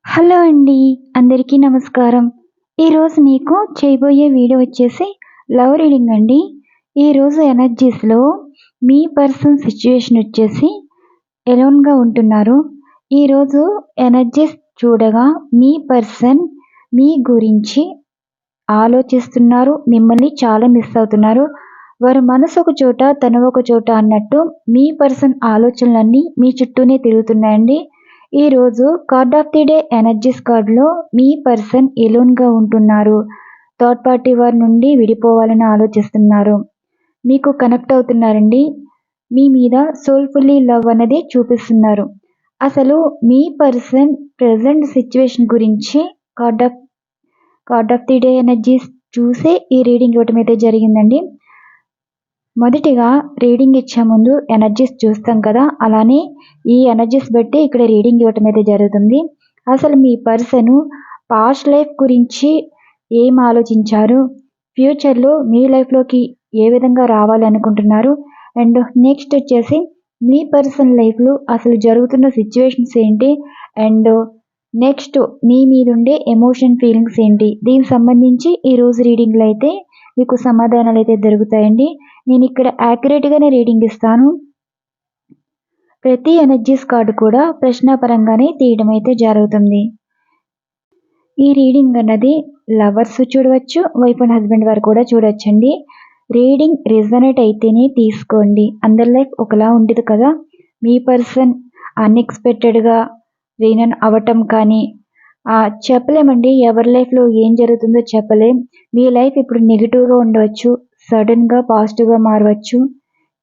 Hello అండి. అందరికీ నమస్కారం. ఈరోజు మీకు చేయబోయే వీడియో వచ్చేసి లవ్ రీడింగ్ అండి. ఈరోజు ఎనర్జీస్‌లో మీ పర్సన్ సిట్యుయేషన్ వచ్చేసి ఎలోన్‌గా ఉంటున్నారు. ఈరోజు ఎనర్జీస్ చూడగా మీ పర్సన్ మీ గురించి ఆలోచిస్తున్నారు. మిమ్మల్ని చాలా మిస్ అవుతున్నారు. వారి మనసు ఒక చోట, తను ఒక చోట అన్నట్టు మీ పర్సన్ ఆలోచనలన్నీ మీ చుట్టూనే తిరుగుతున్నాయండి. ఈరోజు card of the day energies కార్డ్‌లో మీ పర్సన్ ఎలోన్‌గా ఉంటున్నారు. థర్డ్ పార్టీ వారి నుండి విడిపోవాలని ఆలోచిస్తున్నారు. మీకు కనెక్ట్ అవుతున్నారండి. మీ మీద సోల్‌ఫుల్లీ లవ్ అనేది చూపిస్తున్నారు. అసలు మీ పర్సన్ ప్రెజెంట్ సిట్యుయేషన్ గురించి card of the day energies చూసే ఈ రీడింగ్ ఇవ్వటం అయితే జరిగిందండి. మొదటిగా రీడింగ్ ఇచ్చే ముందు ఎనర్జీస్ చూస్తాం కదా, అలానే ఈ ఎనర్జీస్ బట్టి ఇక్కడ రీడింగ్ ఇవ్వటం అయితే జరుగుతుంది. అసలు మీ పర్సను పాస్ట్ లైఫ్ గురించి ఏం ఆలోచించారు, ఫ్యూచర్లో మీ లైఫ్లోకి ఏ విధంగా రావాలనుకుంటున్నారు, అండ్ నెక్స్ట్ వచ్చేసి మీ పర్సన్ లైఫ్లో అసలు జరుగుతున్న సిచ్యువేషన్స్ ఏంటి, అండ్ నెక్స్ట్ మీ మీద ఉండే ఎమోషన్ ఫీలింగ్స్ ఏంటి, దీనికి సంబంధించి ఈరోజు రీడింగ్లో అయితే మీకు సమాధానాలు అయితే దొరుకుతాయండి. నేను ఇక్కడ యాక్యురేట్గానే రీడింగ్ ఇస్తాను. ప్రతి ఎనర్జీస్ కార్డు కూడా ప్రశ్నాపరంగానే తీయడం అయితే జరుగుతుంది. ఈ రీడింగ్ అన్నది లవర్స్ చూడవచ్చు, వైఫ్ అండ్ హస్బెండ్ వారు కూడా చూడవచ్చండి. రీడింగ్ రిజనేట్ అయితేనే తీసుకోండి. అందరి లైఫ్ ఒకలా ఉండదు కదా. మీ పర్సన్ అన్ఎక్స్పెక్టెడ్గా రీనన్ అవ్వటం కానీ చెప్పలేమండి. ఎవరి లైఫ్లో ఏం జరుగుతుందో చెప్పలేం. మీ లైఫ్ ఇప్పుడు నెగిటివ్గా ఉండవచ్చు, సడన్గా పాజిటివ్గా మారవచ్చు.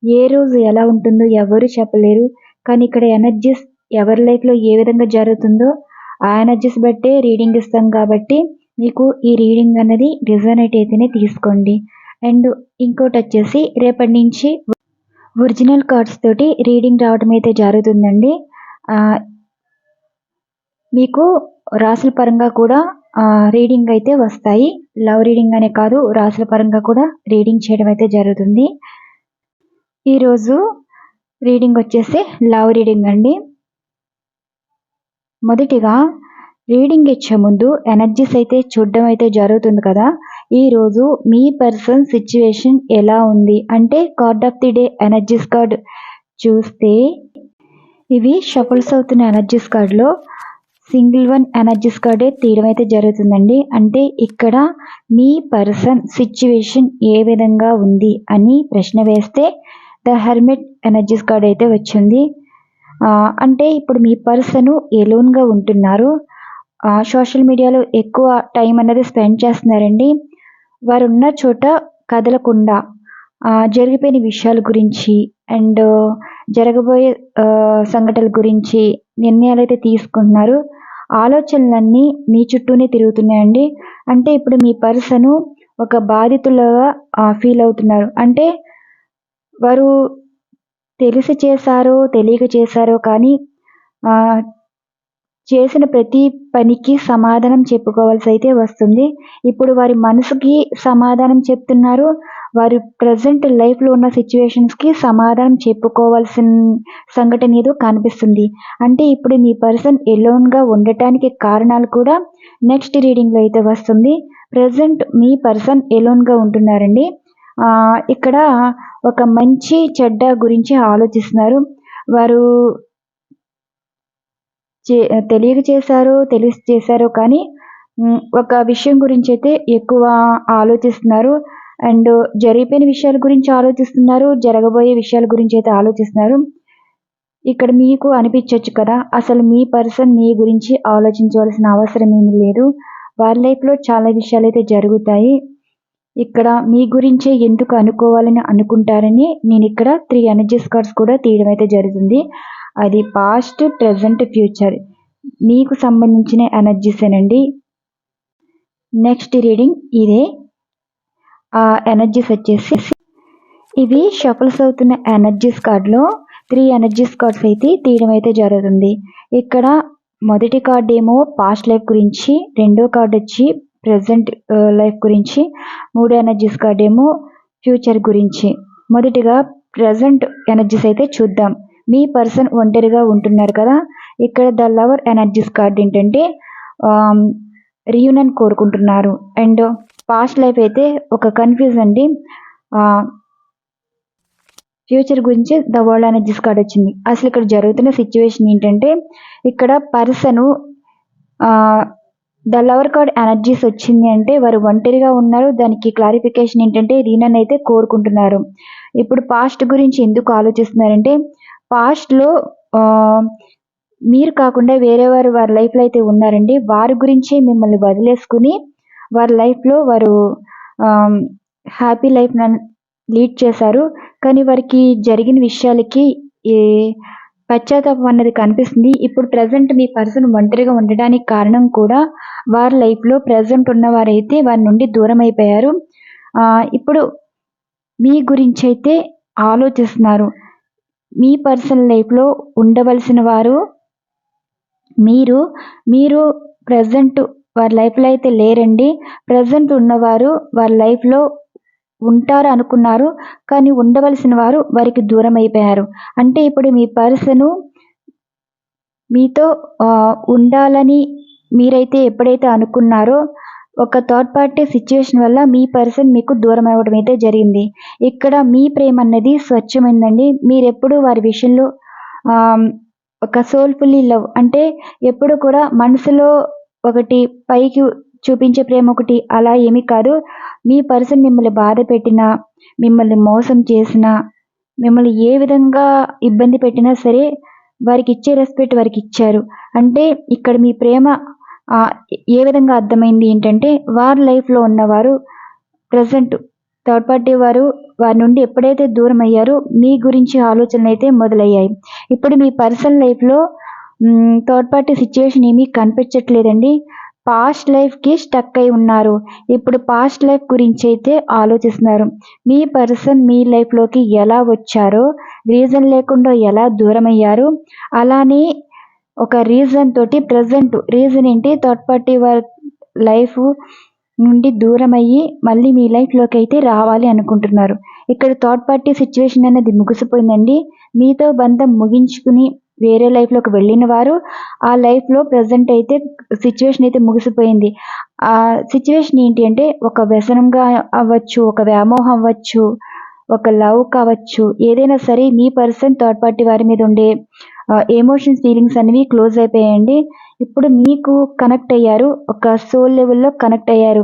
ఏ రోజు ఎలా ఉంటుందో ఎవరు చెప్పలేరు. కానీ ఇక్కడ ఎనర్జీస్ ఎవరి లైఫ్లో ఏ విధంగా జరుగుతుందో ఆ ఎనర్జీస్ బట్టే రీడింగ్ ఇస్తాం కాబట్టి మీకు ఈ రీడింగ్ అన్నది రిజనేట్ అయితేనే తీసుకోండి. అండ్ ఇంకోటి వచ్చేసి రేపటి నుంచి ఒరిజినల్ కార్డ్స్ తోటి రీడింగ్ రావడం అయితే జరుగుతుందండి. మీకు రాసుల పరంగా కూడా రీడింగ్ అయితే వస్తాయి. లవ్ రీడింగ్ అనే కాదు, రాసుల పరంగా కూడా రీడింగ్ చేయడం అయితే జరుగుతుంది. ఈరోజు రీడింగ్ వచ్చేసి లవ్ రీడింగ్ అండి. మొదటిగా రీడింగ్ ఇచ్చే ముందు ఎనర్జీస్ అయితే చూడడం అయితే జరుగుతుంది కదా. ఈరోజు మీ పర్సన్ సిచ్యువేషన్ ఎలా ఉంది అంటే card of the day energies card చూస్తే ఇవి షఫల్స్ అవుతున్న ఎనర్జీస్ కార్డులో సింగిల్ వన్ ఎనర్జీస్ కార్డే తీయడం అయితే జరుగుతుందండి. అంటే ఇక్కడ మీ పర్సన్ సిచ్యువేషన్ ఏ విధంగా ఉంది అని ప్రశ్న వేస్తే ద హెర్మిట్ ఎనర్జీస్ కార్డ్ అయితే వచ్చింది. అంటే ఇప్పుడు మీ పర్సన్ ఎలోన్గా ఉంటున్నారు. సోషల్ మీడియాలో ఎక్కువ టైం అనేది స్పెండ్ చేస్తున్నారండి. వారు ఉన్న చోట కదలకుండా జరిగిపోయిన విషయాల గురించి అండ్ జరగబోయే సంఘటనల గురించి నిర్ణయాలు అయితే తీసుకుంటున్నారు. ఆలోచనలన్నీ మీ చుట్టూనే తిరుగుతున్నాయండి. అంటే ఇప్పుడు మీ పర్సన్ ఒక బాధితులుగా ఫీల్ అవుతున్నారు. అంటే వారు తెలిసి చేశారో తెలియక చేశారో కానీ చేసిన ప్రతి పనికి సమాధానం చెప్పుకోవాల్సి అయితే వస్తుంది. ఇప్పుడు వారి మనసుకి సమాధానం చెప్తున్నారు. వారి ప్రజెంట్ లైఫ్లో ఉన్న సిచ్యువేషన్స్కి సమాధానం చెప్పుకోవాల్సిన సంఘటన ఏదో కనిపిస్తుంది. అంటే ఇప్పుడు మీ పర్సన్ ఎలోన్గా ఉండటానికి కారణాలు కూడా నెక్స్ట్ రీడింగ్లో అయితే వస్తుంది. ప్రజెంట్ మీ పర్సన్ ఎలోన్గా ఉంటున్నారండి. ఇక్కడ ఒక మంచి చెడ్డ గురించి ఆలోచిస్తున్నారు. వారు తెలియక చేశారో తెలిసి చేశారో కానీ ఒక విషయం గురించి అయితే ఎక్కువ ఆలోచిస్తున్నారు. అండ్ జరిగిపోయిన విషయాల గురించి ఆలోచిస్తున్నారు, జరగబోయే విషయాల గురించి అయితే ఆలోచిస్తున్నారు. ఇక్కడ మీకు అనిపించవచ్చు కదా, అసలు మీ పర్సన్ మీ గురించి ఆలోచించవలసిన అవసరం ఏమీ లేదు. వారి లైఫ్లో చాలా విషయాలు అయితే జరుగుతాయి. ఇక్కడ మీ గురించే ఎందుకు అనుకోవాలని అనుకుంటారని నేను ఇక్కడ 3 ఎనర్జీస్ కార్డ్స్ కూడా తీయడం అయితే జరుగుతుంది. అది పాస్ట్, ప్రెజెంట్, ఫ్యూచర్ మీకు సంబంధించిన ఎనర్జీసేనండి. నెక్స్ట్ రీడింగ్ ఇదే. ఆ ఎనర్జీస్ వచ్చేసి ఇవి షఫల్స్ అవుతున్న ఎనర్జీస్ కార్డ్లో 3 ఎనర్జీస్ కార్డ్స్ అయితే తీయడం అయితే జరుగుతుంది. ఇక్కడ మొదటి కార్డ్ ఏమో పాస్ట్ లైఫ్ గురించి, రెండో కార్డ్ వచ్చి ప్రెజెంట్ లైఫ్ గురించి, మూడో ఎనర్జీస్ కార్డ్ ఏమో ఫ్యూచర్ గురించి. మొదటిగా ప్రెజెంట్ ఎనర్జీస్ అయితే చూద్దాం. మీ పర్సన్ ఒంటరిగా ఉంటున్నారు కదా. ఇక్కడ ద లవర్ ఎనర్జీస్ కార్డ్ ఏంటంటే రీయూనియన్ కోరుకుంటున్నారు. అండ్ పాస్ట్ లైఫ్ అయితే ఒక కన్ఫ్యూజ్ అండి. ఫ్యూచర్ గురించి ద వరల్డ్ ఎనర్జీస్ కార్డ్ వచ్చింది. అసలు ఇక్కడ జరుగుతున్న సిచ్యువేషన్ ఏంటంటే, ఇక్కడ person the lover card energies వచ్చింది అంటే వారు ఒంటరిగా ఉన్నారు. దానికి క్లారిఫికేషన్ ఏంటంటే రీనన్ అయితే కోరుకుంటున్నారు. ఇప్పుడు పాస్ట్ గురించి ఎందుకు ఆలోచిస్తున్నారంటే, పాస్ట్లో మీరు కాకుండా వేరే వారి లైఫ్లో అయితే ఉన్నారండి. వారి గురించే మిమ్మల్ని వదిలేసుకుని వారి లైఫ్లో వారు హ్యాపీ లైఫ్ లీడ్ చేశారు. కానీ వారికి జరిగిన విషయాలకి ఈ పశ్చాత్తాపం అన్నది కనిపిస్తుంది. ఇప్పుడు ప్రజెంట్ మీ పర్సన్ ఒంటరిగా ఉండడానికి కారణం కూడా వారి లైఫ్లో ప్రజెంట్ ఉన్నవారైతే వారి నుండి దూరం అయిపోయారు. ఇప్పుడు మీ గురించి అయితే ఆలోచిస్తున్నారు. మీ పర్సనల్ లైఫ్లో ఉండవలసిన వారు మీరు ప్రజెంట్ వారి లైఫ్లో అయితే లేరండి. ప్రజెంట్ ఉన్నవారు వారి లైఫ్లో ఉంటారు అనుకున్నారు. కానీ ఉండవలసిన వారు వారికి దూరం అయిపోయారు. అంటే ఇప్పుడు మీ పర్సను మీతో ఉండాలని మీరైతే ఎప్పుడైతే అనుకున్నారో ఒక థర్డ్ పార్టీ సిచ్యువేషన్ వల్ల మీ పర్సన్ మీకు దూరం అవ్వడం అయితే జరిగింది. ఇక్కడ మీ ప్రేమ అన్నది స్వచ్ఛమైందండి. మీరెప్పుడు వారి విషయంలో ఒక సోల్ఫుల్లీ లవ్ అంటే ఎప్పుడు కూడా మనసులో ఒకటి పైకి చూపించే ప్రేమ ఒకటి అలా ఏమీ కాదు. మీ పర్సన్ మిమ్మల్ని బాధ పెట్టినా, మిమ్మల్ని మోసం చేసినా, మిమ్మల్ని ఏ విధంగా ఇబ్బంది పెట్టినా సరే వారికి ఇచ్చే రెస్పెక్ట్ వారికి ఇచ్చారు. అంటే ఇక్కడ మీ ప్రేమ ఏ విధంగా అర్థమైంది ఏంటంటే, వారి లైఫ్లో ఉన్నవారు ప్రజెంట్ థర్డ్ పార్టీ వారి నుండి ఎప్పుడైతే దూరం అయ్యారో మీ గురించి ఆలోచనలు అయితే మొదలయ్యాయి. ఇప్పుడు మీ పర్సనల్ లైఫ్లో థర్డ్ పార్టీ సిచ్యువేషన్ ఏమీ కనిపించట్లేదండి. పాస్ట్ లైఫ్కి స్టక్ అయి ఉన్నారు. ఇప్పుడు పాస్ట్ లైఫ్ గురించి అయితే ఆలోచిస్తున్నారు. మీ పర్సన్ మీ లైఫ్లోకి ఎలా వచ్చారో, రీజన్ లేకుండా ఎలా దూరం అయ్యారు, అలానే ఒక రీజన్ తోటి ప్రజెంట్ రీజన్ ఏంటి, థర్డ్ పార్టీ వారి లైఫ్ నుండి దూరం అయ్యి మళ్ళీ మీ లైఫ్లోకి అయితే రావాలి అనుకుంటున్నారు. ఇక్కడ థర్డ్ పార్టీ సిచ్యువేషన్ అనేది ముగిసిపోయిందండి. మీతో బంధం ముగించుకుని వేరే లైఫ్లోకి వెళ్ళిన వారు ఆ లైఫ్లో ప్రజెంట్ అయితే సిచ్యువేషన్ అయితే ముగిసిపోయింది. ఆ సిచ్యువేషన్ ఏంటి అంటే ఒక వ్యసనంగా అవ్వచ్చు, ఒక వ్యామోహం అవ్వచ్చు, ఒక లవ్ కావచ్చు, ఏదైనా సరే మీ పర్సన్ థర్డ్ పార్టీ వారి మీద ఉండే ఎమోషన్స్ ఫీలింగ్స్ అనేవి క్లోజ్ అయిపోయాయండి. ఇప్పుడు మీకు కనెక్ట్ అయ్యారు, ఒక సోల్ లెవెల్లో కనెక్ట్ అయ్యారు.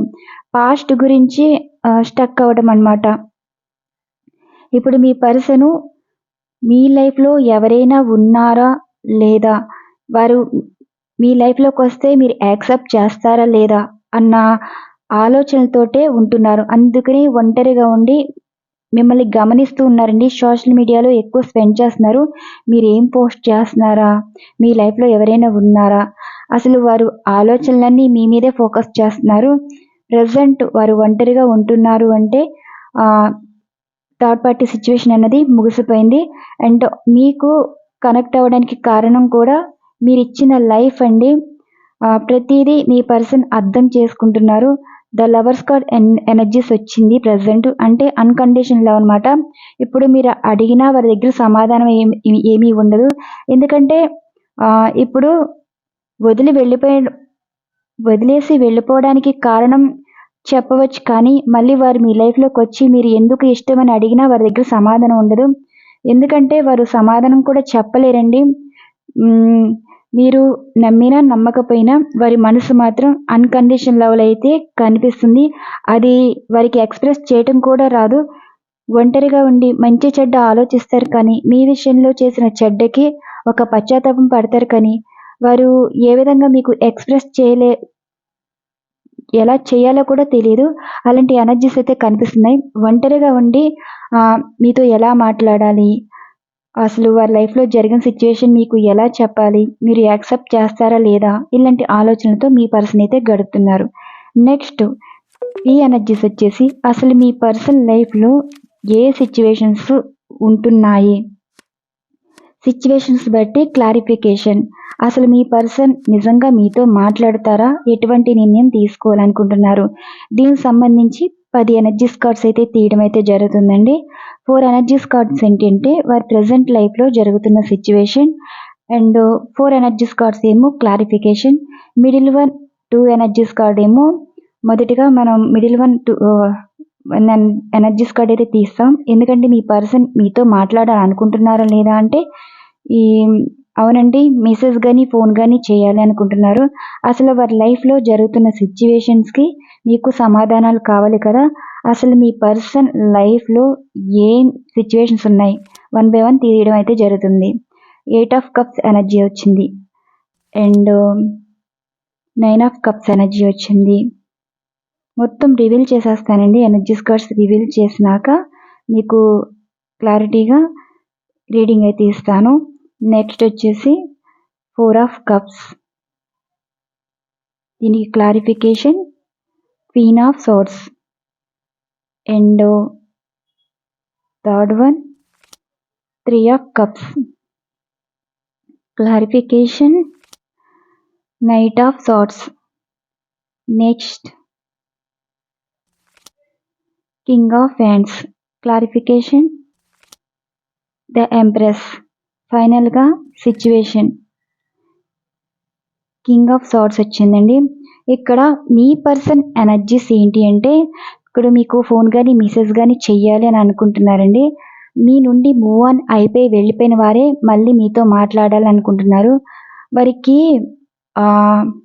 పాస్ట్ గురించి స్టక్ అవ్వడం అన్నమాట. ఇప్పుడు మీ పర్సను మీ లైఫ్లో ఎవరైనా ఉన్నారా లేదా, వారు మీ లైఫ్లోకి వస్తే మీరు యాక్సెప్ట్ చేస్తారా లేదా అన్న ఆలోచనలతోటే ఉంటున్నారు. అందుకని ఒంటరిగా ఉండి మిమ్మల్ని గమనిస్తూ ఉన్నారండి. సోషల్ మీడియాలో ఎక్కువ స్పెండ్ చేస్తున్నారు. మీరు ఏం పోస్ట్ చేస్తున్నారా, మీ లైఫ్లో ఎవరైనా ఉన్నారా, అసలు వారు ఆలోచనలన్నీ మీ మీదే ఫోకస్ చేస్తున్నారు. ప్రజెంట్ వారు ఒంటరిగా ఉంటున్నారు అంటే థర్డ్ పార్టీ సిచ్యువేషన్ అన్నది ముగిసిపోయింది. అండ్ మీకు కనెక్ట్ అవ్వడానికి కారణం కూడా మీరు ఇచ్చిన లైఫ్ అండి. ప్రతిదీ మీ పర్సన్ అర్థం చేసుకుంటున్నారు. ద లవర్స్ కార్డ్ ఎనర్జీస్ వచ్చింది ప్రజెంట్, అంటే అన్కండిషనల్ లవ్ అనమాట. ఇప్పుడు మీరు అడిగినా వారి దగ్గర సమాధానం ఏమీ ఉండదు. ఎందుకంటే ఇప్పుడు వదిలేసి వెళ్ళిపోవడానికి కారణం చెప్పవచ్చు, కానీ మళ్ళీ వారు మీ లైఫ్లోకి వచ్చి మీరు ఎందుకు ఇష్టమని అడిగినా వారి దగ్గర సమాధానం ఉండదు. ఎందుకంటే వారు సమాధానం కూడా చెప్పలేరండి. మీరు నమ్మినా నమ్మకపోయినా వారి మనసు మాత్రం అన్కండిషనల్ లవ్లో అయితే కనిపిస్తుంది. అది వారికి ఎక్స్ప్రెస్ చేయటం కూడా రాదు. ఒంటరిగా ఉండి మంచి చెడ్డ ఆలోచిస్తారు, కానీ మీ విషయంలో చేసిన చెడ్డకి ఒక పశ్చాత్తాపం పడతారు, కానీ వారు ఏ విధంగా మీకు ఎక్స్ప్రెస్ ఎలా చేయాలో కూడా తెలియదు. అలాంటి ఎనర్జీస్ అయితే కనిపిస్తున్నాయి. ఒంటరిగా ఉండి మీతో ఎలా మాట్లాడాలి, అసలు వారి లైఫ్లో జరిగిన సిచ్యువేషన్ మీకు ఎలా చెప్పాలి, మీరు యాక్సెప్ట్ చేస్తారా లేదా, ఇలాంటి ఆలోచనలతో మీ పర్సన్ అయితే గడుపుతున్నారు. నెక్స్ట్ ఈ ఎనర్జీస్ వచ్చేసి అసలు మీ పర్సన్ లైఫ్లో ఏ సిచ్యువేషన్స్ ఉంటున్నాయి, సిచ్యువేషన్స్ బట్టి క్లారిఫికేషన్. అసలు మీ పర్సన్ నిజంగా మీతో మాట్లాడతారా, ఎటువంటి నిర్ణయం తీసుకోవాలనుకుంటున్నారు, దీనికి సంబంధించి 10 ఎనర్జీస్ కార్డ్స్ అయితే తీయడం అయితే జరుగుతుందండి. 4 ఎనర్జీస్ కార్డ్స్ ఏంటంటే వారి ప్రజెంట్ లైఫ్లో జరుగుతున్న సిచ్యువేషన్, అండ్ 4 ఎనర్జీస్ కార్డ్స్ ఏమో clarification. Middle one 2 energies card ఏమో మొదటిగా మనం మిడిల్ వన్ ఎనర్జీస్ కార్డ్ అయితే తీస్తాం. ఎందుకంటే మీ పర్సన్ మీతో మాట్లాడాలనుకుంటున్నారా లేదా అంటే ఈ అవునండి, మెసేజ్ కానీ ఫోన్ కానీ చేయాలి అనుకుంటున్నారు. అసలు వారి లైఫ్లో జరుగుతున్న సిచ్యువేషన్స్కి మీకు సమాధానాలు కావాలి కదా. అసలు మీ పర్సన్ లైఫ్లో ఏం సిచ్యువేషన్స్ ఉన్నాయి 1 బై 1 తీయడం అయితే జరుగుతుంది. 8 ఆఫ్ కప్స్ ఎనర్జీ వచ్చింది అండ్ 9 ఆఫ్ కప్స్ ఎనర్జీ వచ్చింది. మొత్తం రివీల్ చేసేస్తానండి. ఎనర్జీస్ కార్డ్స్ రివీల్ చేసినాక మీకు క్లారిటీగా రీడింగ్ అయితే ఇస్తాను. నెక్స్ట్ వచ్చేసి 4 ఆఫ్ కప్స్, దీనికి clarification queen of swords and third one 3 of cups, clarification knight of swords. Next king of hands, clarification the empress. ఫైనల్గా సిచ్యువేషన్ కింగ్ ఆఫ్ సార్డ్స్ వచ్చిందండి. ఇక్కడ మీ పర్సన్ ఎనర్జీస్ ఏంటి అంటే ఇక్కడ మీకు ఫోన్ కానీ మెసేజ్ కానీ చెయ్యాలి అని అనుకుంటున్నారండి. మీ నుండి మూవ్ ఆన్ అయిపోయి వెళ్ళిపోయిన వారే మళ్ళీ మీతో మాట్లాడాలనుకుంటున్నారు. వారికి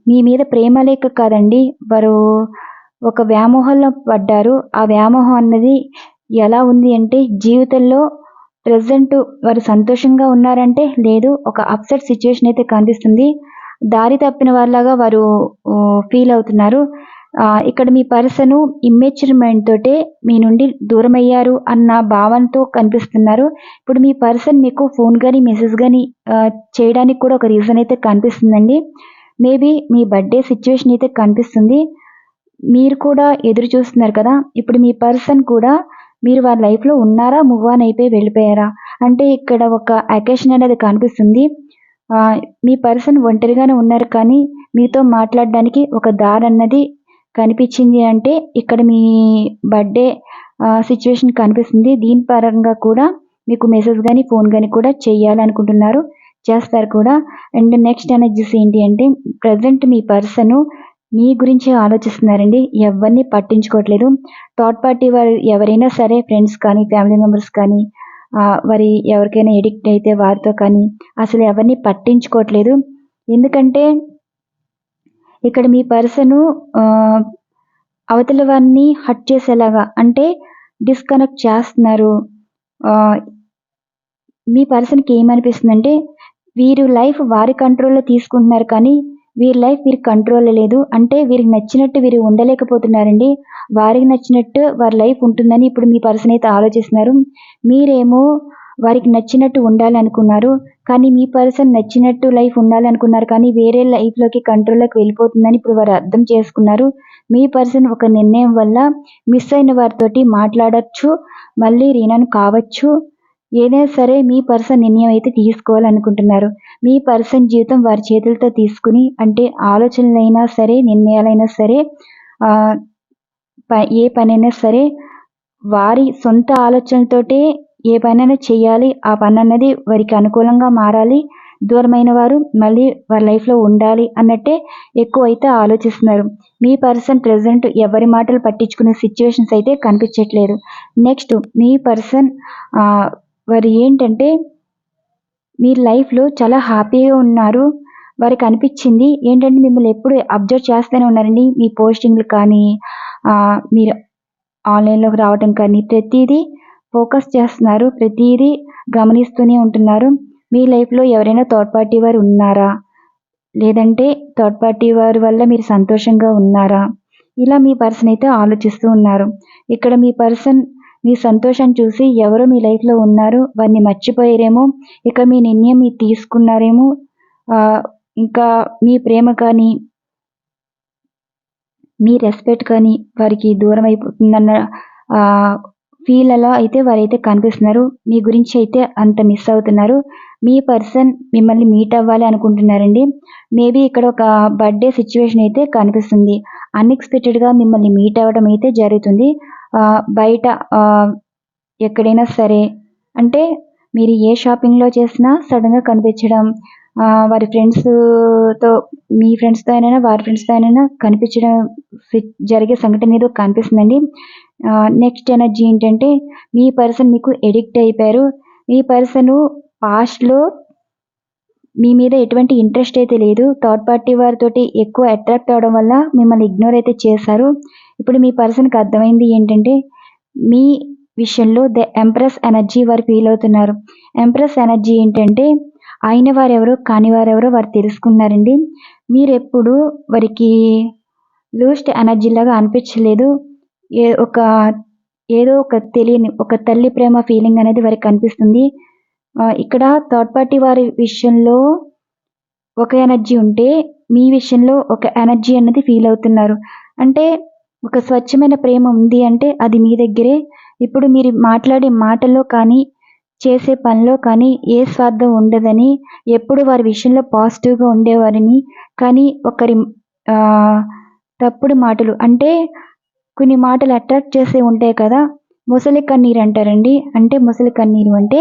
మీ మీద ప్రేమ లేక కాదండి, వారు ఒక వ్యామోహంలో పడ్డారు. ఆ వ్యామోహం అన్నది ఎలా ఉంది అంటే జీవితంలో ప్రెజెంట్ వారు సంతోషంగా ఉన్నారంటే లేదు, ఒక అప్సెట్ సిచ్యువేషన్ అయితే కనిపిస్తుంది. దారి తప్పిన వారిలాగా వారు ఫీల్ అవుతున్నారు. ఇక్కడ మీ పర్సన్ ఇమ్మెచ్యూర్ మైండ్ తోటే మీ నుండి దూరం అయ్యారు అన్న భావనతో కనిపిస్తున్నారు. ఇప్పుడు మీ పర్సన్ మీకు ఫోన్ కానీ మెసేజ్ కానీ చేయడానికి కూడా ఒక రీజన్ అయితే కనిపిస్తుందండి. మేబీ మీ బర్త్డే సిచ్యువేషన్ అయితే కనిపిస్తుంది. మీరు కూడా ఎదురు చూస్తున్నారు కదా. ఇప్పుడు మీ పర్సన్ కూడా మీరు వారి లైఫ్లో ఉన్నారా, మూవ్ ఆన్ అయిపోయి వెళ్ళిపోయారా అంటే ఇక్కడ ఒక అకేషన్ అనేది కనిపిస్తుంది. మీ పర్సన్ ఒంటరిగానే ఉన్నారు కానీ మీతో మాట్లాడడానికి ఒక దారి అన్నది కనిపించింది అంటే ఇక్కడ మీ బర్త్డే సిచ్యువేషన్ కనిపిస్తుంది. దీని పరంగా కూడా మీకు మెసేజ్ కానీ ఫోన్ కానీ కూడా చేయాలనుకుంటున్నారు, చేస్తారు కూడా. అండ్ నెక్స్ట్ ఎనర్జీస్ ఏంటి అంటే ప్రజెంట్ మీ పర్సన్ మీ గురించి ఆలోచిస్తున్నారండి, ఎవరిని పట్టించుకోవట్లేదు. థర్డ్ పార్టీ వారు ఎవరైనా సరే, ఫ్రెండ్స్ కానీ ఫ్యామిలీ మెంబర్స్ కానీ వారి ఎవరికైనా ఎడిక్ట్ అయితే వారితో కానీ అసలు ఎవరిని పట్టించుకోవట్లేదు. ఎందుకంటే ఇక్కడ మీ పర్సను అవతల వారిని హర్ట్ చేసేలాగా అంటే డిస్కనెక్ట్ చేస్తున్నారు. మీ పర్సన్కి ఏమనిపిస్తుందంటే వీరు లైఫ్ వారి కంట్రోల్లో తీసుకుంటున్నారు కానీ వీరి లైఫ్ వీరి కంట్రోల్లో లేదు. అంటే వీరికి నచ్చినట్టు వీరు ఉండలేకపోతున్నారండి. వారికి నచ్చినట్టు వారి లైఫ్ ఉంటుందని ఇప్పుడు మీ పర్సన్ అయితే ఆలోచిస్తున్నారు. మీరేమో వారికి నచ్చినట్టు ఉండాలనుకున్నారు కానీ మీ పర్సన్ నచ్చినట్టు లైఫ్ ఉండాలనుకున్నారు కానీ వేరే లైఫ్లోకి కంట్రోల్లోకి వెళ్ళిపోతుందని ఇప్పుడు వారు అర్థం చేసుకున్నారు. మీ పర్సన్ ఒక నిర్ణయం వల్ల మిస్ అయిన వారితోటి మాట్లాడచ్చు, మళ్ళీ రీనన్ కావచ్చు. ఏదైనా సరే మీ పర్సన్ నిర్ణయం అయితే తీసుకోవాలనుకుంటున్నారు. మీ పర్సన్ జీవితం వారి చేతులతో తీసుకుని అంటే ఆలోచనలైనా సరే, నిర్ణయాలైనా సరే, ఏ పనైనా సరే వారి సొంత ఆలోచనలతోటే ఏ పనైనా చేయాలి. ఆ పని అన్నది వారికి అనుకూలంగా మారాలి. దూరమైన వారు మళ్ళీ వారి లైఫ్లో ఉండాలి అన్నట్టే ఎక్కువ అయితే ఆలోచిస్తున్నారు. మీ పర్సన్ ప్రెజెంట్ ఎవరి మాటలు పట్టించుకునే సిచ్యువేషన్స్ అయితే కనిపించట్లేదు. నెక్స్ట్ మీ పర్సన్ వారు ఏంటంటే మీ లైఫ్లో చాలా హ్యాపీగా ఉన్నారు. వారికి అనిపించింది ఏంటంటే మిమ్మల్ని ఎప్పుడు అబ్జర్వ్ చేస్తూనే ఉన్నారండి. మీ పోస్టింగ్లు కానీ మీరు ఆన్లైన్లోకి రావటం కానీ ప్రతిదీ ఫోకస్ చేస్తున్నారు, ప్రతిదీ గమనిస్తూనే ఉంటున్నారు. మీ లైఫ్లో ఎవరైనా థర్డ్ పార్టీ వారు ఉన్నారా, లేదంటే థర్డ్ పార్టీ వారి వల్ల మీరు సంతోషంగా ఉన్నారా, ఇలా మీ పర్సన్ అయితే ఆలోచిస్తూ ఉన్నారు. ఇక్కడ మీ పర్సన్ మీ సంతోషాన్ని చూసి ఎవరో మీ లైఫ్లో ఉన్నారు, వారిని మర్చిపోయారేమో, ఇక మీ నిర్ణయం మీరు తీసుకున్నారేమో, ఇంకా మీ ప్రేమ కానీ మీ రెస్పెక్ట్ కానీ వారికి దూరం అయిపోతుందన్న ఫీల్ అలా అయితే వారైతే కనిపిస్తున్నారు. మీ గురించి అయితే అంత మిస్ అవుతున్నారు. మీ పర్సన్ మిమ్మల్ని మీట్ అవ్వాలి అనుకుంటున్నారండి. మేబీ ఇక్కడ ఒక బర్త్డే సిచ్యువేషన్ అయితే కనిపిస్తుంది. అన్ఎక్స్పెక్టెడ్గా మిమ్మల్ని మీట్ అవ్వడం అయితే జరుగుతుంది. బయట ఎక్కడైనా సరే అంటే మీరు ఏ షాపింగ్లో చేసినా సడన్గా కనిపించడం, వారి ఫ్రెండ్స్‌తో మీ ఫ్రెండ్స్‌తో అయినా, వారి ఫ్రెండ్స్‌తో అయినా కనిపించడం జరిగే సంఘటన ఏదో కనిపిస్తుందండి. నెక్స్ట్ ఎనర్జీ ఏంటంటే మీ పర్సన్ మీకు అడిక్ట్ అయిపోయారు. మీ పర్సను పాస్ట్‌లో మీ మీద ఎటువంటి ఇంట్రెస్ట్ అయితే లేదు. థర్డ్ పార్టీ వారితోటి ఎక్కువ అట్రాక్ట్ అవ్వడం వల్ల మిమ్మల్ని ఇగ్నోర్ అయితే చేశారు. ఇప్పుడు మీ పర్సన్‌కి అర్థమైంది ఏంటంటే మీ విషయంలో ఎంప్రెస్ ఎనర్జీ వారు ఫీల్ అవుతున్నారు. ఎంప్రెస్ ఎనర్జీ ఏంటంటే అయిన వారెవరో, కాని వారెవరో వారు తెలుసుకున్నారండి. మీరెప్పుడు వారికి లూస్ట్ ఎనర్జీలాగా అనిపించలేదు. ఏ ఒక ఏదో ఒక తెలియని ఒక తల్లి ప్రేమ ఫీలింగ్ అనేది వారికి కనిపిస్తుంది. ఇక్కడ థర్డ్ పార్టీ వారి విషయంలో ఒక ఎనర్జీ ఉంటే, మీ విషయంలో ఒక ఎనర్జీ అన్నది ఫీల్ అవుతున్నారు. అంటే ఒక స్వచ్ఛమైన ప్రేమ ఉంది అంటే అది మీ దగ్గరే. ఇప్పుడు మీరు మాట్లాడే మాటల్లో కానీ, చేసే పనిలో కానీ ఏ స్వార్థం ఉండదని, ఎప్పుడు వారి విషయంలో పాజిటివ్‌గా ఉండేవారని, కానీ ఒకరి ఆహ్, తప్పుడు మాటలు అంటే కొన్ని మాటలు అట్రాక్ట్ చేసేవి ఉంటాయి కదా! మొసలి కన్నీరు అంటారండి. అంటే మొసలి కన్నీరు అంటే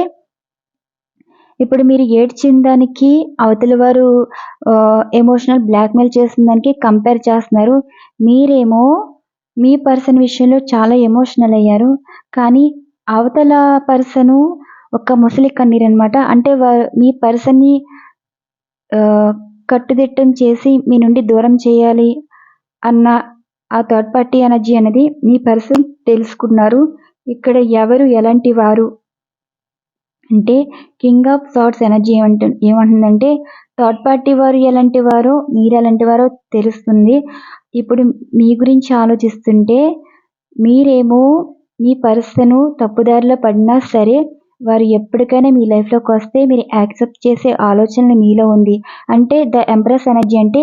ఇప్పుడు మీరు ఏడ్చిన దానికి అవతల వారు ఎమోషనల్ బ్లాక్‌మెయిల్ చేసిన దానికి కంపేర్ చేస్తున్నారు. మీరేమో మీ పర్సన్ విషయంలో చాలా ఎమోషనల్ అయ్యారు. కానీ అవతల పర్సను ఒక ముసలి కన్నీరనమాట. అంటే మీ పర్సన్‌ని ఆహ్, కట్టుదిట్టం చేసి మీ నుండి దూరం చేయాలి అన్న ఆ థర్డ్ పార్టీ ఎనర్జీ అనేది మీ పర్సన్ తెలుసుకున్నారు. ఇక్కడ ఎవరు ఎలాంటి వారు అంటే కింగ్ ఆఫ్ థాట్స్ ఎనర్జీ ఏమంటుందంటే థర్డ్ పార్టీ వారు ఎలాంటి వారో, మీరు ఎలాంటి వారో తెలుస్తుంది. ఇప్పుడు మీ గురించి ఆలోచిస్తుంటే మీరేమో మీ పర్సను తప్పుదారిలో పడినా సరే, వారు ఎప్పటికైనా మీ లైఫ్‌లోకొస్తే మీరు యాక్సెప్ట్ చేసే ఆలోచనలు మీలో ఉంది. అంటే ద ఎంప్రెస్ ఎనర్జీ అంటే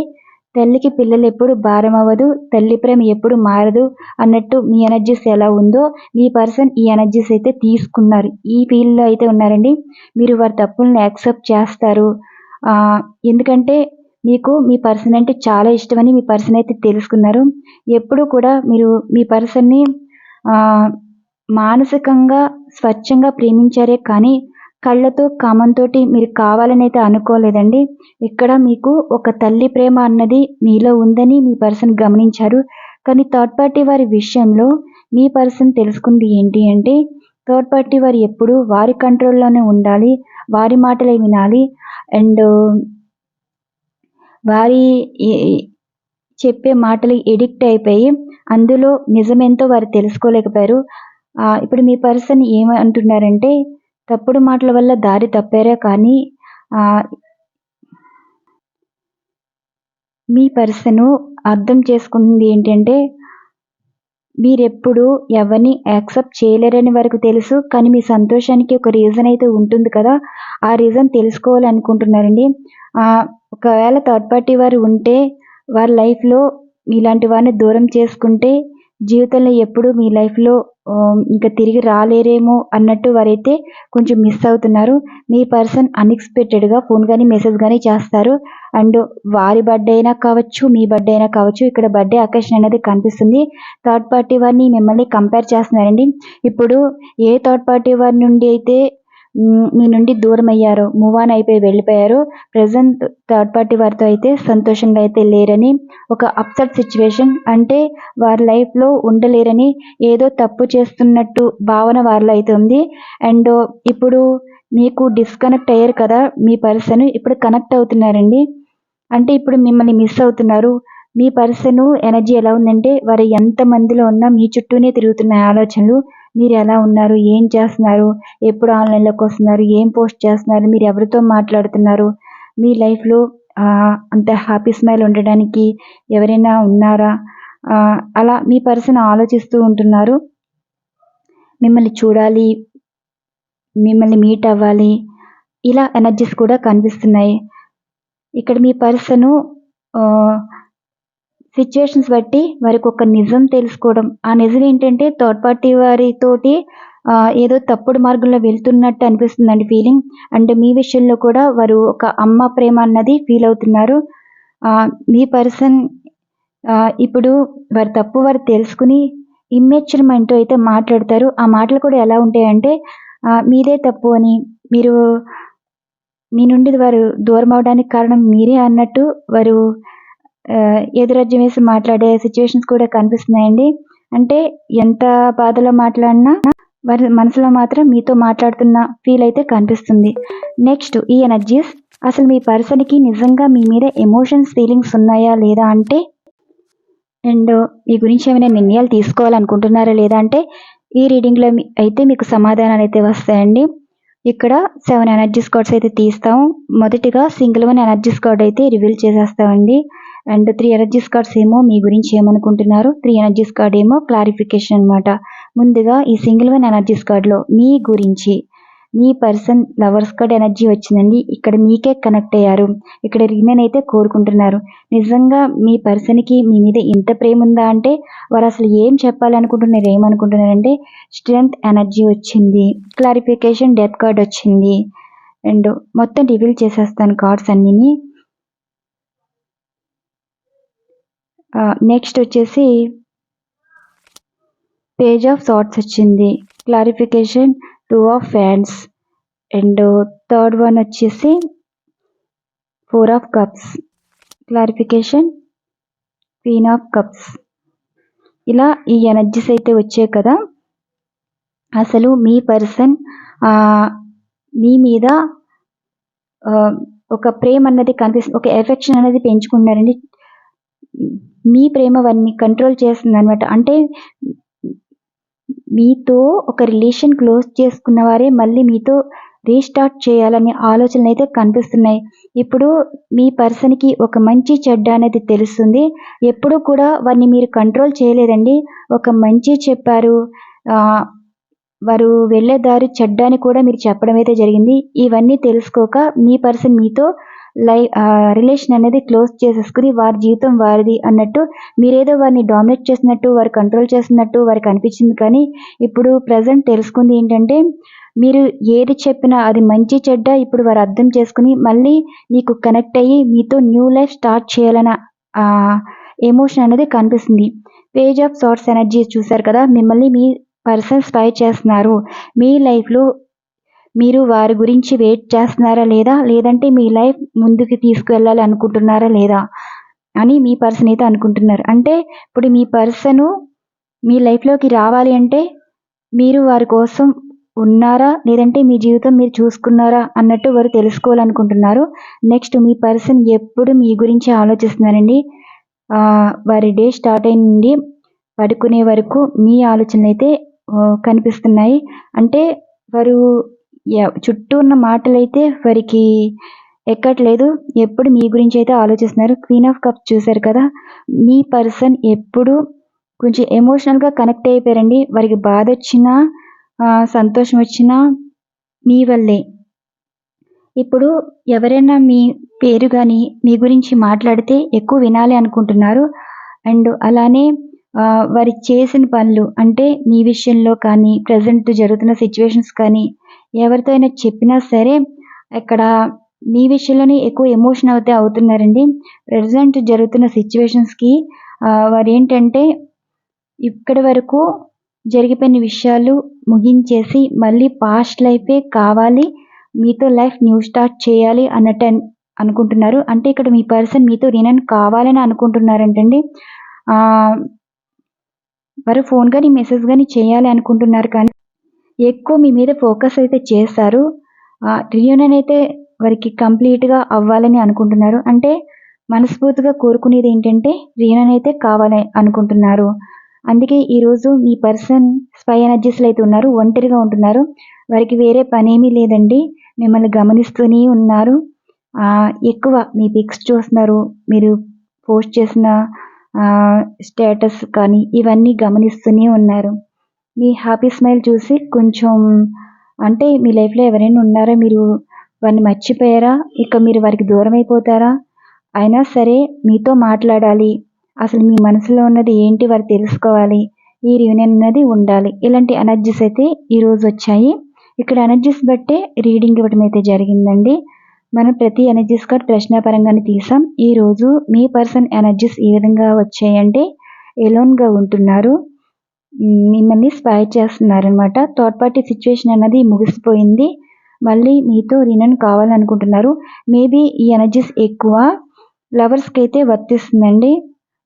తల్లికి పిల్లలెప్పుడు భారమవ్వదు, తల్లి ప్రేమ ఎప్పుడు మారదు అన్నట్టు మీ ఎనర్జీస్ ఎలా ఉందో, మీ పర్సన్ ఈ ఎనర్జీస్ అయితే తీసుకున్నారు. ఈ ఫీల్డ్‌లో అయితే ఉన్నారండి. మీరు వారి తప్పుల్ని యాక్సెప్ట్ చేస్తారు. ఆహ్, ఎందుకంటే మీకు మీ పర్సన్ అంటే చాలా ఇష్టమని మీ పర్సన్ అయితే తెలుసుకున్నారు. ఎప్పుడూ కూడా మీరు మీ పర్సన్‌ని ఆహ్, మానసికంగా స్వచ్ఛంగా ప్రేమించారే కానీ, కళ్ళతో, కామంతోటి మీరు కావాలనైతే అనుకోలేదండి. ఇక్కడ మీకు ఒక తల్లి ప్రేమ అన్నది మీలో ఉందని మీ పర్సన్ గమనించారు. కానీ థర్డ్ పార్టీ వారి విషయంలో మీ పర్సన్ తెలుసుకుంది ఏంటి అంటే, థర్డ్ పార్టీ వారు ఎప్పుడూ వారి కంట్రోల్‌లోనే ఉండాలి. వారి మాటలే వినాలి. అండ్ వారి ఈ చెప్పే మాటలకి ఎడిక్ట్ అయిపోయి, అందులో నిజమేంతో వారు తెలుసుకోలేకపోయారు. ఇప్పుడు మీ పర్సన్ ఏమంటున్నారంటే, తప్పుడు మాటల వల్ల దారి తప్పారే కానీ ఆహ్, మీ పర్సను అర్థం చేసుకుంది ఏంటంటే, మీరెప్పుడు ఎవరిని యాక్సెప్ట్ చేయలేరని వారికి తెలుసు. కానీ మీ సంతోషానికి ఒక రీజన్ అయితే ఉంటుంది కదా! ఆ రీజన్ తెలుసుకోవాలనుకుంటున్నారండి. ఆహ్, ఒకవేళ థర్డ్ పార్టీ వారు ఉంటే, వారి లైఫ్‌లో మీలాంటి వారిని దూరం చేసుకుంటే, జీవితంలో ఎప్పుడూ మీ లైఫ్‌లో ఇంక తిరిగి రాలేరేమో అన్నట్టు వారైతే కొంచెం మిస్ అవుతున్నారు. మీ పర్సన్ అన్‌ఎక్స్‌పెక్టెడ్‌గా ఫోన్ గాని, మెసేజ్ గాని చేస్తారు. అండ్ వారి బర్త్‌డే అయినా కావచ్చు, మీ బర్త్‌డే అయినా కావచ్చు. ఇక్కడ బర్త్‌డే అకేషన్ అనేది కనిపిస్తుంది. థర్డ్ పార్టీ వారిని మిమ్మల్ని కంపేర్ చేస్తున్నారండి. ఇప్పుడు ఏ థర్డ్ పార్టీ వారి నుండి అయితే మీ నుండి దూరమయ్యారో, మూవ్ ఆన్ అయిపోయి వెళ్ళిపోయారో, ప్రెజెంట్ థర్డ్ పార్టీ వారితో అయితే సంతోషంగా అయితే లేరని, ఒక అప్‌సెట్ సిట్యుయేషన్ అంటే వారి లైఫ్‌లో ఉండలేరని, ఏదో తప్పు చేస్తున్నట్టు భావన వారిలో అయితే ఉంది. అండ్ ఇప్పుడు మీకు డిస్కనెక్ట్ అయ్యారు కదా! మీ పర్సన్ ఇప్పుడు కనెక్ట్ అవుతున్నారండి. అంటే ఇప్పుడు మిమ్మల్ని మిస్ అవుతున్నారు. మీ పర్సను ఎనర్జీ ఎలా ఉందంటే, వారు ఎంతమందిలో ఉన్నా మీ చుట్టూనే తిరుగుతున్నాయి ఆలోచనలు. మీరెలా ఉన్నారు? ఏం చేస్తున్నారు? ఎప్పుడు ఆన్‌లైన్‌లోకొస్తున్నారు? ఏం పోస్ట్ చేస్తున్నారు? మీరు ఎవరితో మాట్లాడుతున్నారు? మీ లైఫ్‌లో అంత హ్యాపీ స్మైల్ ఉండడానికి ఎవరైనా ఉన్నారా? అలా మీ పర్సన్ ఆలోచిస్తూ ఉంటున్నారు. మిమ్మల్ని చూడాలి, మిమ్మల్ని మీట్ అవ్వాలి. ఇలా ఎనర్జీస్ కూడా కనిపిస్తున్నాయి. ఇక్కడ మీ పర్సను ఆహ్, సిట్యుయేషన్స్ బట్టి వారికొక నిజం తెలుసుకోవడం. ఆ నిజం ఏంటంటే థర్డ్ పార్టీ వారితోటి ఏదో తప్పుడు మార్గంలో వెళ్తున్నట్టు అనిపిస్తుందండి ఫీలింగ్. అండ్ మీ విషయంలో కూడా వారు ఒక అమ్మ ప్రేమ అన్నది ఫీల్ అవుతున్నారు. మీ పర్సన్ ఇప్పుడు వారి తప్పు వారు తెలుసుకొని ఇమ్మెచ్యూర్ మైండ్‌తో అయితే మాట్లాడతారు. ఆ మాటలు కూడా ఎలా ఉంటాయంటే మీదే తప్పు అని, మీరు మీ నుండి వారు దూరం అవడానికి కారణం మీరే అన్నట్టు వారు ఎదురొజ్జం వేసి మాట్లాడే సిచ్యువేషన్స్ కూడా కనిపిస్తున్నాయండి. అంటే ఎంత బాధలో మాట్లాడినా వారి మనసులో మాత్రం మీతో మాట్లాడుతున్న ఫీల్ అయితే కనిపిస్తుంది. నెక్స్ట్ ఈ ఎనర్జీస్ అసలు మీ పర్సన్‌కి నిజంగా మీ మీద ఎమోషన్స్, ఫీలింగ్స్ ఉన్నాయా లేదా అంటే అండ్ మీ గురించి ఏమైనా నిర్ణయాలు తీసుకోవాలనుకుంటున్నారా లేదా అంటే ఈ రీడింగ్‌లో అయితే మీకు సమాధానాలైతే వస్తాయండి. ఇక్కడ 7 ఎనర్జీస్ కార్డ్స్ అయితే తీస్తాము. మొదటిగా సింగిల్ వన్ ఎనర్జీస్ కార్డ్ అయితే రివీల్ చేసేస్తామండి. అండ్ 3 ఎనర్జీస్ కార్డ్స్ ఏమో మీ గురించి ఏమనుకుంటున్నారు, 3 ఎనర్జీస్ కార్డ్ ఏమో క్లారిఫికేషన్ అనమాట. ముందుగా ఈ సింగిల్ వన్ ఎనర్జీస్ కార్డ్‌లో మీ గురించి మీ పర్సన్ లవర్స్ కార్డ్ ఎనర్జీ వచ్చిందండి. ఇక్కడ మీకే కనెక్ట్ అయ్యారు. ఇక్కడ రిమైన్ అయితే కోరుకుంటున్నారు. నిజంగా మీ పర్సన్‌కి మీ మీద ఇంత ప్రేమ ఉందా అంటే వారు అసలు ఏం చెప్పాలనుకుంటున్నారు, ఏమనుకుంటున్నారంటే స్ట్రెంగ్త్ ఎనర్జీ వచ్చింది, క్లారిఫికేషన్ డెత్ కార్డ్ వచ్చింది. అండ్ మొత్తం రివీల్ చేసేస్తాను కార్డ్స్ అన్నీని. నెక్స్ట్ వచ్చేసి పేజ్ ఆఫ్ సార్ట్స్ వచ్చింది, clarification 2 of fans. And third one వచ్చేసి 4 of cups, clarification queen of cups. ఇలా ఈ ఎనర్జీస్ అయితే వచ్చాయి కదా. అసలు మీ పర్సన్ మీ మీద ఒక ప్రేమ అన్నది కనిపిస్తుంది, ఒక ఎఫెక్షన్ అనేది పెంచుకున్నారండి. మీ ప్రేమ వారిని కంట్రోల్ చేస్తుంది అనమాట. అంటే మీతో ఒక రిలేషన్ క్లోజ్ చేసుకున్న వారే మళ్ళీ మీతో రీస్టార్ట్ చేయాలనే ఆలోచనలు అయితే కనిపిస్తున్నాయి. ఇప్పుడు మీ పర్సన్‌కి ఒక మంచి చెడ్డ అనేది తెలుస్తుంది. ఎప్పుడు కూడా వారిని మీరు కంట్రోల్ చేయలేదండి. ఒక మంచి చెప్పారు, వారు వెళ్ళే దారి చెడ్డ అని కూడా మీరు చెప్పడం అయితే జరిగింది. ఇవన్నీ తెలుసుకోక మీ పర్సన్ మీతో రిలేషన్ అనేది క్లోజ్ చేసేసుకుని వారి జీవితం వారిది అన్నట్టు మీరేదో వారిని డామినేట్ చేసినట్టు, వారు కంట్రోల్ చేస్తున్నట్టు వారికి అనిపించింది. కానీ ఇప్పుడు ప్రజెంట్ తెలుసుకుంది ఏంటంటే మీరు ఏది చెప్పినా అది మంచి చెడ్డ ఇప్పుడు వారు అర్థం చేసుకుని మళ్ళీ మీకు కనెక్ట్ అయ్యి మీతో న్యూ లైఫ్ స్టార్ట్ చేయాలన్న ఎమోషన్ అనేది కనిపిస్తుంది. పేజ్ ఆఫ్ సార్ట్స్ ఎనర్జీ చూశారు కదా. మిమ్మల్ని మీ పర్సన్ స్పై చేస్తున్నారు. మీ లైఫ్లో మీరు వారి గురించి వెయిట్ చేస్తున్నారా లేదా, లేదంటే మీ లైఫ్ ముందుకు తీసుకువెళ్ళాలి అనుకుంటున్నారా లేదా అని మీ పర్సన్ అయితే అనుకుంటున్నారు. అంటే ఇప్పుడు మీ పర్సను మీ లైఫ్లోకి రావాలి అంటే మీరు వారి కోసం ఉన్నారా, లేదంటే మీ జీవితం మీరు చూసుకున్నారా అన్నట్టు వారు తెలుసుకోవాలనుకుంటున్నారు. నెక్స్ట్ మీ పర్సన్ ఎప్పుడు మీ గురించి ఆలోచిస్తున్నారండి. వారి డే స్టార్ట్ అయిన నుండి పడుకునే వరకు మీ ఆలోచనలు అయితే కనిపిస్తున్నాయి. అంటే వారు చుట్టూ ఉన్న మాటలైతే వారికి ఎక్కట్లేదు. ఎప్పుడు మీ గురించి అయితే ఆలోచిస్తున్నారు. క్వీన్ ఆఫ్ కప్స్ చూశారు కదా. మీ పర్సన్ ఎప్పుడు కొంచెం ఎమోషనల్గా కనెక్ట్ అయిపోయారండి. వారికి బాధ వచ్చినా సంతోషం వచ్చినా మీ వల్లే. ఇప్పుడు ఎవరైనా మీ పేరు కానీ మీ గురించి మాట్లాడితే ఎక్కువ వినాలి అనుకుంటున్నారు. అండ్ అలానే వారి చేసిన పనులు అంటే మీ విషయంలో కానీ ప్రజెంట్ జరుగుతున్న సిచ్యువేషన్స్ కానీ ఎవరితో అయినా చెప్పినా సరే ఇక్కడ మీ విషయంలోనే ఎక్కువ ఎమోషన్ అవుతున్నారండి. ప్రజెంట్ జరుగుతున్న సిచ్యువేషన్స్కి వారు ఏంటంటే ఇక్కడి వరకు జరిగిపోయిన విషయాలు ముగించేసి మళ్ళీ పాస్ట్ లైఫే కావాలి, మీతో లైఫ్ న్యూ స్టార్ట్ చేయాలి అన్నట్టు అనుకుంటున్నారు. అంటే ఇక్కడ మీ పర్సన్ మీతో రీయూనియన్ కావాలని అనుకుంటున్నారంటండి. వారు ఫోన్ కానీ మెసేజ్ కానీ చేయాలి అనుకుంటున్నారు, కానీ ఎక్కువ మీ మీద ఫోకస్ అయితే చేస్తారు. రీయూనియన్ అయితే వారికి కంప్లీట్గా అవ్వాలని అనుకుంటున్నారు. అంటే మనస్ఫూర్తిగా కోరుకునేది ఏంటంటే రీయూనియన్ అయితే కావాలని అనుకుంటున్నారు. అందుకే ఈరోజు మీ పర్సన్ స్పై ఎనర్జీస్లో అయితే ఉన్నారు, ఒంటరిగా ఉంటున్నారు. వారికి వేరే పనేమీ లేదండి, మిమ్మల్ని గమనిస్తూనే ఉన్నారు. ఎక్కువ మీ పిక్స్ చూస్తున్నారు, మీరు పోస్ట్ చేసిన స్టేటస్ కానీ ఇవన్నీ గమనిస్తూనే ఉన్నారు. మీ హ్యాపీ స్మైల్ చూసి కొంచెం అంటే మీ లైఫ్లో ఎవరైనా ఉన్నారా, మీరు వారిని మర్చిపోయారా, ఇక మీరు వారికి దూరం అయిపోతారా, అయినా సరే మీతో మాట్లాడాలి, అసలు మీ మనసులో ఉన్నది ఏంటి వారు తెలుసుకోవాలి, ఈ రీయూనియన్ అనేది ఉండాలి. ఇలాంటి ఎనర్జీస్ అయితే ఈరోజు వచ్చాయి. ఇక్కడ ఎనర్జీస్ బట్టే రీడింగ్ ఇవ్వడం అయితే జరిగిందండి. మనం ప్రతి ఎనర్జీస్ కార్డ్ ప్రశ్నాపరంగానే తీసాం. ఈరోజు మీ పర్సన్ ఎనర్జీస్ ఏ విధంగా వచ్చాయంటే ఎలోన్గా ఉంటున్నారు, మిమ్మల్ని స్పై చేస్తున్నారనమాట. థర్డ్ పార్టీ సిచ్యువేషన్ అన్నది ముగిసిపోయింది. మళ్ళీ మీతో రీయూనియన్ కావాలనుకుంటున్నారు. మేబీ ఈ ఎనర్జీస్ ఎక్కువ లవర్స్కి అయితే వర్తిస్తుందండి.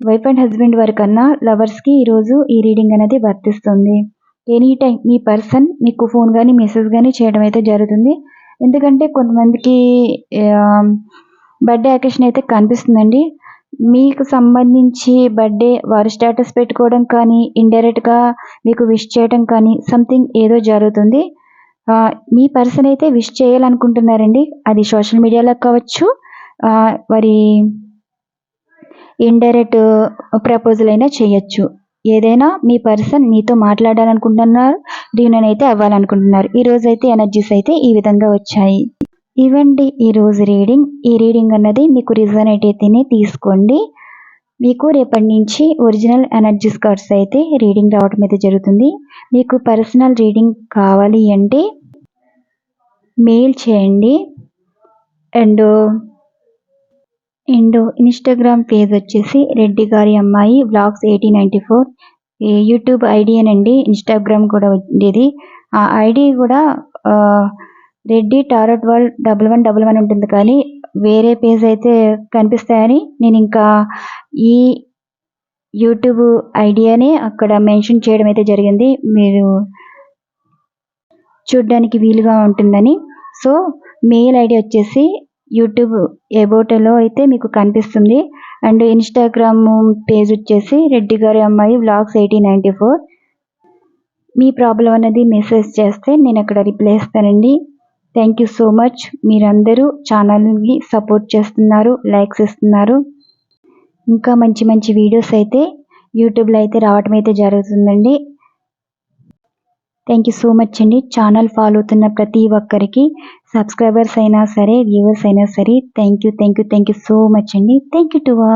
వైఫ్ అండ్ హస్బెండ్ వరకన్నా లవర్స్కి ఈరోజు ఈ రీడింగ్ అనేది వర్తిస్తుంది. ఎనీ టైం మీ పర్సన్ మీకు ఫోన్ కానీ మెసేజ్ కానీ చేయడం అయితే జరుగుతుంది. ఎందుకంటే కొంతమందికి బర్త్డే అకేషన్ అయితే కనిపిస్తుందండి. మీకు సంబంధించి బర్త్డే వారు స్టేటస్ పెట్టుకోవడం కానీ ఇండైరెక్ట్గా మీకు విష్ చేయడం కానీ సంథింగ్ ఏదో జరుగుతుంది. మీ పర్సన్ అయితే విష్ చేయాలనుకుంటున్నారండి. అది సోషల్ మీడియాలో కావచ్చు, వారి ఇండైరెక్ట్ ప్రపోజల్ అయినా చేయొచ్చు. ఏదైనా మీ పర్సన్ మీతో మాట్లాడాలనుకుంటున్నారు, రీయూనియన్ అయితే అవ్వాలనుకుంటున్నారు. ఈరోజు అయితే ఎనర్జీస్ అయితే ఈ విధంగా వచ్చాయి. ఇవండి ఈరోజు రీడింగ్. ఈ రీడింగ్ అన్నది మీకు రిజనేట్ అయితేనే తీసుకోండి. మీకు రేపటి నుంచి ఒరిజినల్ ఎనర్జీస్ కార్డ్స్ అయితే రీడింగ్ రావడం అయితే జరుగుతుంది. మీకు పర్సనల్ రీడింగ్ కావాలి అంటే మెయిల్ చేయండి. అండ్ ఇన్స్టాగ్రామ్ పేజ్ వచ్చేసి రెడ్డి గారి అమ్మాయి వ్లాగ్స్ 1894. యూట్యూబ్ ఐడి అనండి, ఇన్స్టాగ్రామ్ కూడా ఉండేది. ఆ ఐడి కూడా రెడ్డి టారట్ వరల్డ్ 1111 ఉంటుంది, కానీ వేరే పేజ్ అయితే కనిపిస్తాయని నేను ఇంకా ఈ యూట్యూబ్ ఐడియానే అక్కడ మెన్షన్ చేయడం అయితే జరిగింది, మీరు చూడడానికి వీలుగా ఉంటుందని. సో మెయిల్ ఐడి వచ్చేసి యూట్యూబ్ ఎబోటలో అయితే మీకు కనిపిస్తుంది. అండ్ ఇన్స్టాగ్రామ్ పేజ్ వచ్చేసి రెడ్డి గారి అమ్మాయి వ్లాగ్స్ 1894. మీ ప్రాబ్లం అనేది మెసేజ్ చేస్తే నేను అక్కడ రిప్లై ఇస్తానండి. Thank you so much. మీరందరూ ఛానల్ని సపోర్ట్ చేస్తున్నారు, లైక్స్ ఇస్తున్నారు. ఇంకా మంచి మంచి వీడియోస్ అయితే యూట్యూబ్లో అయితే రావటం అయితే జరుగుతుందండి. థ్యాంక్ యూ సో మచ్ అండి. ఛానల్ ఫాలో అవుతున్న ప్రతి ఒక్కరికి, సబ్స్క్రైబర్స్ అయినా సరే, వ్యూవర్స్ అయినా సరే, థ్యాంక్ యూ సో మచ్ అండి. Thank you to all.